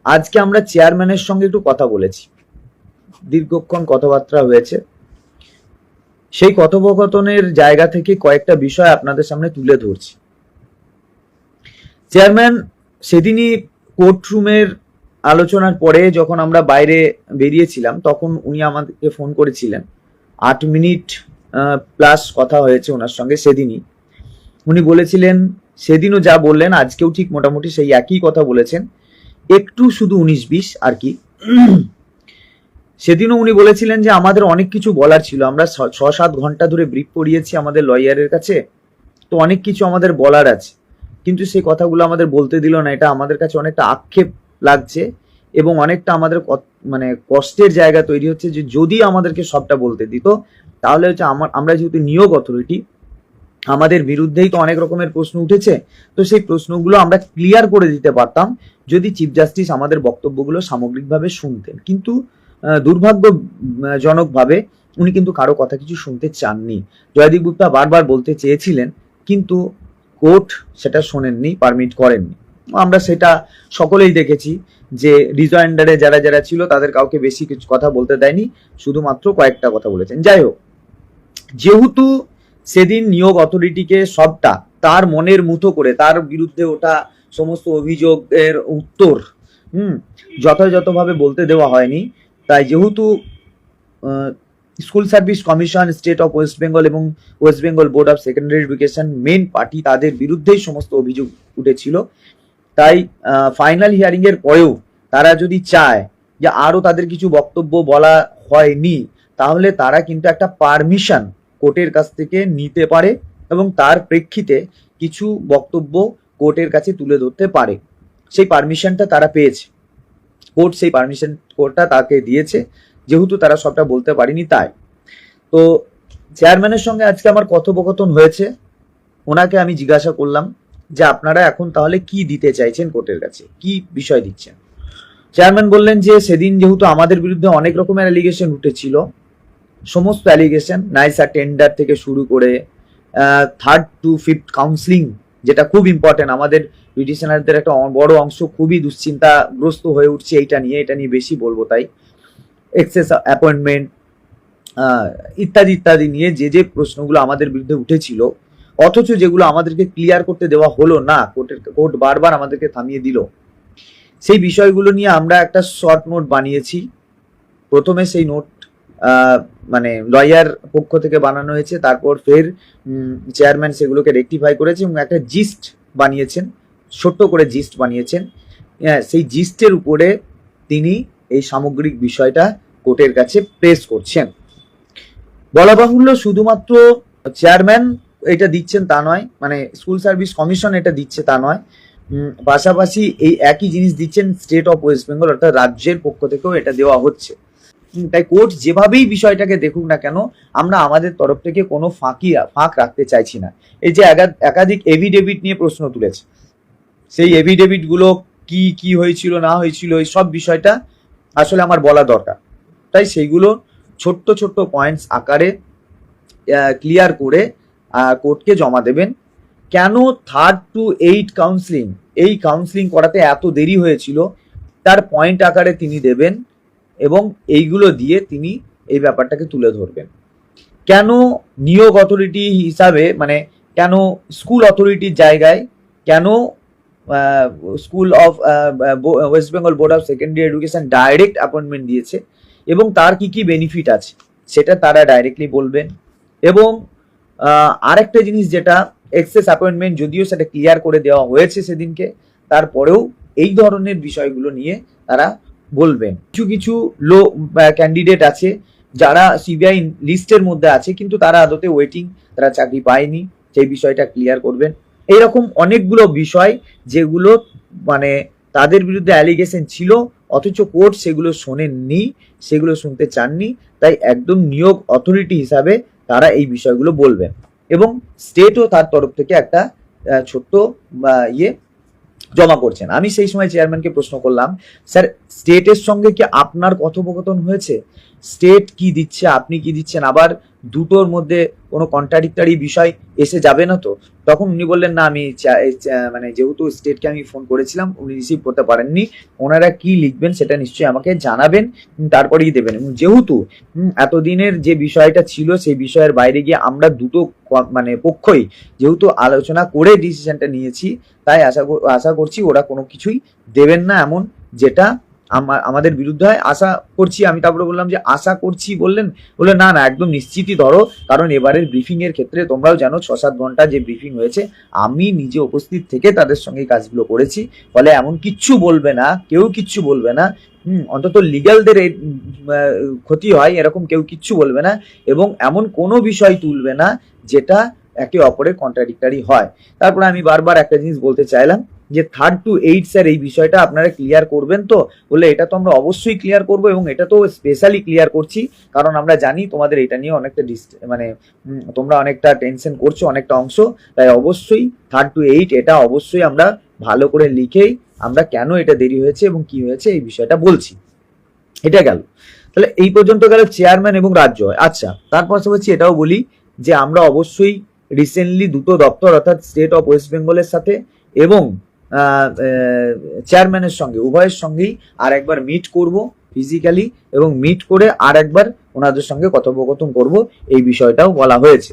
আজকে আমরা চেয়ারম্যানের সঙ্গে একটু কথা বলেছি, দীর্ঘক্ষণ কথাবার্তা হয়েছে। সেই কথোপকথনের জায়গা থেকে কয়েকটা বিষয় আপনাদের সামনে তুলে ধরছি। চেয়ারম্যান সেদিনই কোর্টরুমের আলোচনার পরে যখন আমরা বাইরে বেরিয়েছিলাম, তখন উনি আমাদেরকে ফোন করেছিলেন। 8 মিনিট প্লাস কথা হয়েছে ওনার সঙ্গে সেদিনই। উনি বলেছিলেন, সেদিনও যা বললেন আজকেও ঠিক মোটামুটি সেই একই কথা বলেছেন, একটু শুধু 19-20 আর কি। সেদিনও উনি বলেছিলেন যে আমাদের অনেক কিছু বলার ছিল, আমরা 6-7 ঘন্টা ধরে ব্রিফ পড়িয়েছি আমাদের লয়ারের কাছে, তো অনেক কিছু আমাদের বলার আছে, কিন্তু সেই কথাগুলো আমাদের বলতে দিল না। এটা আমাদের কাছে অনেকটা আক্ষেপ লাগছে এবং অনেকটা আমাদের মানে কষ্টের জায়গা তৈরি হচ্ছে যে যদি আমাদেরকে সবটা বলতে দিত, তাহলে হচ্ছে আমরা যেহেতু নিয়োগ অথরিটি, আমাদের বিরুদ্ধেই তো অনেক রকমের প্রশ্ন উঠেছে, তো সেই প্রশ্নগুলো আমরা ক্লিয়ার করে দিতে পারতাম যদি চিফ জাস্টিস আমাদের বক্তব্যগুলো সামগ্রিকভাবে শুনতেন। কিন্তু দুর্ভাগ্যজনকভাবে উনি কিন্তু কারো কথা কিছু শুনতে চাননি। জয়দীপ গুপ্তা বারবার বলতে চেয়েছিলেন, কিন্তু কোর্ট সেটা শোনেননি, পারমিট করেননি। আমরা সেটা সকলেই দেখেছি যে রিজয়েন্ডারে যারা যারা ছিল তাদের কাউকে বেশি কিছু কথা বলতে দেয়নি, শুধুমাত্র কয়েকটা কথা বলেছেন। যাই হোক, যেহেতু সেদিন নিয়োগ অথরিটিকে সবটা তার মনের মুঠো করে তার বিরুদ্ধে ওঠা সমস্ত অভিযোগের উত্তর যথাযথভাবে বলতে দেওয়া হয়নি, তাই যেহেতু school service commission, state of West Bengal এবং West Bengal board of secondary education main party, তাদের বিরুদ্ধেই সমস্ত অভিযোগ উঠেছিল, তাই ফাইনাল হিয়ারিং এর পরেও তারা যদি চায় যে আরো তাদের কিছু বক্তব্য বলা হয়নি, তাহলে তারা কিন্তু একটা পারমিশন কোর্টের কাছ থেকে নিতে পারে এবং তার প্রেক্ষিতে কিছু বক্তব্য কোর্টের কাছে তুলে ধরতে পারে। সেই পারমিশনটা তারা পেয়েছে, কোর্ট সেই পারমিশন কোর্টটা তাকে দিয়েছে, যেহেতু তারা সবটা বলতে পারেনি। তাই তো চেয়ারম্যানের সঙ্গে আজকে আমার কথোপকথন হয়েছে, ওনাকে আমি জিজ্ঞাসা করলাম যে আপনারা এখন তাহলে কি দিতে চাইছেন কোর্টের কাছে, কি বিষয় দিচ্ছেন। চেয়ারম্যান বললেন যে সেদিন যেহেতু আমাদের বিরুদ্ধে অনেক রকমের অ্যালিগেশন উঠেছিল, সমস্ত অ্যালিগেশন নাইসা টেন্ডার থেকে শুরু করে 3rd to 5th কাউন্সিলিং, যেটা খুব ইম্পর্টেন্ট, আমাদের পিটিশনারদের একটা বড় অংশ খুবই দুশ্চিন্তাগ্রস্ত হয়ে উঠছে এটা নিয়ে বেশি বলবো, তাই এক্সেস অ্যাপয়েন্টমেন্ট ইত্যাদি ইত্যাদি নিয়ে যে প্রশ্নগুলো আমাদের বিরুদ্ধে উঠেছিল, অথচ যেগুলো আমাদেরকে ক্লিয়ার করতে দেওয়া হলো না, কোর্ট বারবার আমাদেরকে থামিয়ে দিল, সেই বিষয়গুলো নিয়ে আমরা একটা শর্ট নোট বানিয়েছি। প্রথমে সেই নোট মানে লয়ার পক্ষ থেকে বানানো হয়েছে, তারপর ফের চেয়ারম্যান সেগুলোকে রেকটিফাই করেছে এবং একটা জিস্ট বানিয়েছেন, ছোট্ট করে জিস্ট বানিয়েছেন। সেই জিস্টের উপরে তিনি এই সামগ্রিক বিষয়টা কোর্টের কাছে প্রেস করছেন। বলা বাহুল্য, শুধুমাত্র চেয়ারম্যান এটা দিচ্ছেন তা নয়, মানে স্কুল সার্ভিস কমিশন এটা দিচ্ছে তা নয়, পাশাপাশি এই একই জিনিস দিচ্ছেন স্টেট অফ ওয়েস্ট বেঙ্গল, অর্থাৎ রাজ্যের পক্ষ থেকেও এটা দেওয়া হচ্ছে। তাই কোর্ট যেভাবেই বিষয়টাকে দেখুক না কেন, আমরা আমাদের তরফ থেকে কোনো ফাঁক রাখতে চাইছি না। এই যে একাধিক এভিডেভিট নিয়ে প্রশ্ন তুলেছে, সেই এভিডেভিট গুলো কি হয়েছিল না হয়েছিল, এই সব বিষয়টা আসলে আমার বলা দরকার, তাই সেইগুলো ছোট্ট ছোট্ট পয়েন্টস আকারে ক্লিয়ার করে কোর্টকে জমা দেবেন। কেন 3rd to 8 কাউন্সিলিং, এই কাউন্সিলিং করাতে এত দেরি হয়েছিল, তার পয়েন্ট আকারে তিনি দেবেন এবং এইগুলো দিয়ে তিনি এই ব্যাপারটাকে তুলে ধরবেন। কেন নিয়োগ অথরিটি হিসাবে, মানে কেন স্কুল অথরিটির জায়গায়, কেন school of West Bengal board of secondary education direct appointment দিয়েছে এবং তার কি বেনিফিট আছে সেটা তারা ডাইরেক্টলি বলবেন। এবং আরেকটা জিনিস, যেটা এক্সেস অ্যাপয়েন্টমেন্ট, যদিও সেটা ক্লিয়ার করে দেওয়া হয়েছে সেদিনকে, তারপরেও এই ধরনের বিষয়গুলো নিয়ে তারা বলবেন। কিছু কিছু লো ক্যান্ডিডেট আছে যারা সিবিআই লিস্টের মধ্যে আছে, কিন্তু তারা আদতে ওয়েটিং, তারা চাকরি পায়নি, সেই বিষয়টা ক্লিয়ার করবেন। এইরকম অনেকগুলো বিষয় যেগুলো মানে তাদের বিরুদ্ধে অ্যালিগেশন ছিল, অথচ কোর্ট সেগুলো শোনেননি, সেগুলো শুনতে চাননি, তাই একদম নিয়োগ অথরিটি হিসাবে তারা এই বিষয়গুলো বলবেন এবং স্টেটও তার তরফ থেকে একটা ছোট্ট জমা করছেন। আমি সেই সময় চেয়ারম্যানকে প্রশ্ন করলাম, স্যার স্টেটের সঙ্গে কি আপনার কথোপকথন হয়েছে? স্টেট কি দিচ্ছে, আপনি কি দিচ্ছেন, আবার দুটোর মধ্যে কোনো কন্ট্রাডিক্টরি বিষয় এসে যাবে না তো? তখন উনি বললেন, না আমি মানে যেহেতু স্টেটকে আমি ফোন করেছিলাম, উনি রিসিভ করতে পারেননি, ওনারা কি লিখবেন সেটা নিশ্চয়ই আমাকে জানাবেন, তারপরেই দেবেন। এবং যেহেতু এতদিনের যে বিষয়টা ছিল সেই বিষয়ের বাইরে গিয়ে আমরা দুটো মানে পক্ষই যেহেতু আলোচনা করে ডিসিশনটা নিয়েছি, তাই আশা করছি ওরা কোনো কিছুই দেবেন না এমন যেটা আমাদের বিরুদ্ধে হয়। আশা করছি, আমি তারপরে বললাম যে আশা করছি বললেন, বলে না না একদম নিশ্চিতই ধরো, কারণ এবারের ব্রিফিং এর ক্ষেত্রে তোমরাও জানো 6-7 ঘন্টা যে ব্রিফিং হয়েছে, আমি নিজে উপস্থিত থেকে তাদের সঙ্গে কাজগুলো করেছি, ফলে এমন কিচ্ছু বলবে না, কেউ কিচ্ছু বলবে না। অন্তত লিগ্যালদের ক্ষতি হয় এরকম কেউ কিচ্ছু বলবে না, এবং এমন কোনো বিষয় তুলবে না যেটা একে অপরের কন্ট্রাডিক্টরি হয়। তারপরে আমি বারবার একটা জিনিস বলতে চাইলাম যে 3rd to 8 স্যার এই বিষয়টা আপনারা ক্লিয়ার করবেন তো? বলে এটা তো আমরা অবশ্যই ক্লিয়ার করবো, এবং এটা তো স্পেশালি ক্লিয়ার করছি কারণ আমরা জানি তোমাদের এটা নিয়ে অনেকটা মানে তোমরা অনেকটা টেনশন করছো অনেকটা অংশ, তাই অবশ্যই 3rd to 8 এটা অবশ্যই আমরা ভালো করে লিখেই আমরা কেন এটা দেরি হয়েছে এবং কি হয়েছে এই বিষয়টা বলছি। এটা গেল। তাহলে এই পর্যন্ত গেল চেয়ারম্যান এবং রাজ্য। আচ্ছা, তার পাশাপাশি এটাও বলি যে আমরা অবশ্যই রিসেন্টলি দুটো দপ্তর অর্থাৎ স্টেট অফ ওয়েস্ট বেঙ্গলের সাথে এবং চেয়ারম্যানের সঙ্গে উভয়ের সঙ্গেই আর একবার মিট করব ফিজিক্যালি, এবং মিট করে আর একবার ওনাদের সঙ্গে কথোপকথন করব, এই বিষয়টাও বলা হয়েছে।